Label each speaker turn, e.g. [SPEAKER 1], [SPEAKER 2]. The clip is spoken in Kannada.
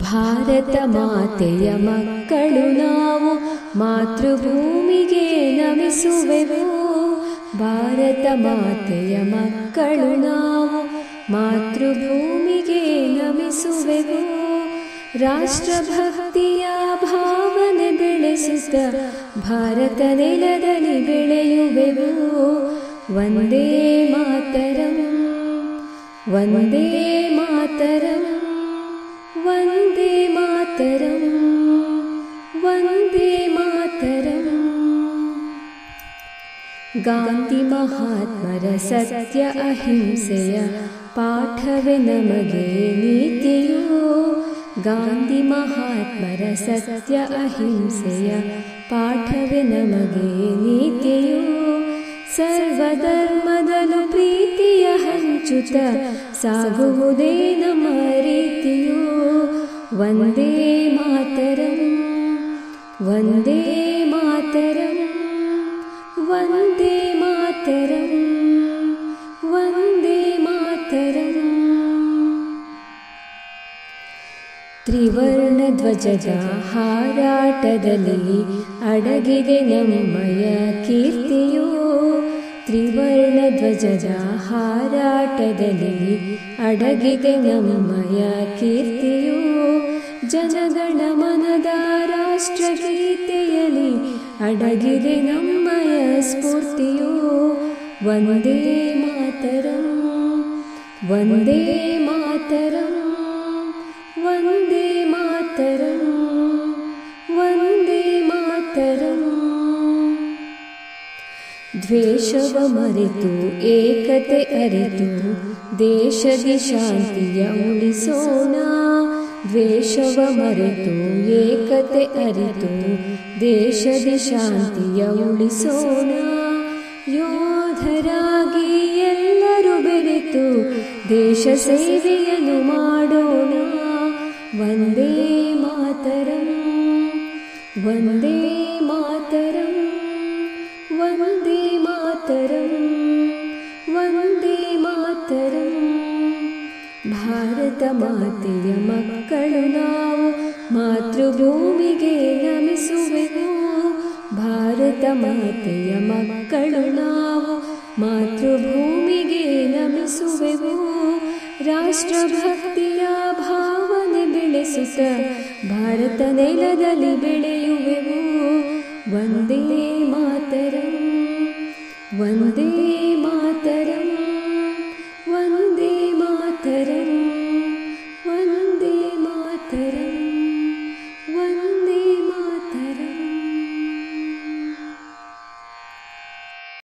[SPEAKER 1] ಭಾರತ ಮಾತೆಯ ಮಕ್ಕಳು ನಾವು ಮಾತೃಭೂಮಿಗೆ ನಮಿಸುವೆವು. ಭಾರತ ಮಾತೆಯ ಮಕ್ಕಳು ನಾವು ಮಾತೃಭೂಮಿಗೆ ನಮಿಸುವೆವು. ರಾಷ್ಟ್ರಭಕ್ತಿಯ ಭಾವನೆ ಬೆಳೆಸುತ್ತ ಭಾರತ ನೆಲದಲ್ಲಿ ಬೆಳೆಯುವೆವು. ವಂದೇ ಮಾತರಂ, ವಂದೇ ಮಾತರಂ, ವಂದೇ ಮಾತರಂ, ವಂದೇ ಮಾತರಂ. ಗಾಂಧಿ ಮಹಾತ್ಮರ ಸತ್ಯ ಅಹಿಂಸೆಯ ಪಾಠವೇ ನಮಗೆ ನೀತಿಯು. ಗಾಂಧಿ ಮಹಾತ್ಮರ ಸತ್ಯ ಅಹಿಂಸೆಯ ಪಾಠವೇ ನಮಗೆ ನೀತಿಯು. ಸರ್ವಧರ್ಮದಲ್ಲೂ ಪ್ರೀತಿಯ ಹಂಚುತ್ತ ಸಾಗುವುದೇ ನಮ್ಮ ರೀತಿಯು. ವಂದೇ ಮಾತರಂ, ವಂದೇ ಮಾತರಂ, ವಂದೇ ಮಾತರಂ, ವಂದೇ ಮಾತರಂ. ತ್ರಿವರ್ಣ ಧ್ವಜದ ಹಾರಾಟದಲ್ಲಿ ಅಡಗಿದೆ ನಮ್ಮಯ ಕೀರ್ತಿಯು. ತ್ರಿವರ್ಣ ಧ್ವಜದ ಹಾರಾಟದಲ್ಲಿ ಅಡಗಿದೆ ನಮ್ಮಯ ಕೀರ್ತಿಯು. ಜನಗಣ ಮನದ ರಾಷ್ಟ್ರಗೀತೆಯಲ್ಲಿ ಅಡಗಿದೆ ನಮ್ಮಯ ಸ್ಫೂರ್ತಿಯು. ವಂದೇ ಮಾತರಂ, ವಂದೇ ಮಾತರಂ, ವಂದೇ ಮಾತರಂ, ವಂದೇ ಮಾತರಂ. ದ್ವೇಷವ ಮರೆತು ಏಕತೆ ಅರಿತು ದೇಶದಿ ಶಾಂತಿಯ ಉಳಿಸೋಣ. ದ್ವೇಷವ ಮರೆತು ಏಕತೆ ಅರಿತು ದೇಶದಿ ಶಾಂತಿಯ ಉಳಿಸೋಣ. ಯೋಧರಾಗಿ ಎಲ್ಲರೂ ಬೆರೆತು ದೇಶ ಸೇವೆಯನ್ನು ಮಾಡೋಣ. ವಂದೇ ಮಾತರಂ, ವಂದೇ ಮಾತರಂ, ವಂದೇ ಮಾತರಂ, ವಂದೇ ಮಾತರಂ. ಭಾರತ ಮಾತೆಯ ಮಕ್ಕಳು ನಾವು ಮಾತೃಭೂಮಿಗೆ ನಮಿಸುವೆವು. ಭಾರತ ಮಾತೆಯ ಮಕ್ಕಳು ನಾವು ಮಾತೃಭೂಮಿಗೆ ನಮಿಸುವೆವು. ರಾಷ್ಟ್ರಭಕ್ತಿಯ ಭಾವನೆ ಬೆಳೆಸುತ್ತ ಭಾರತ ನೆಲದಲ್ಲಿ ಬೆಳೆಯುವೆವು. ವಂದೇ ಮಾತರಂ, ವಂದೇ ಮಾತರಂ.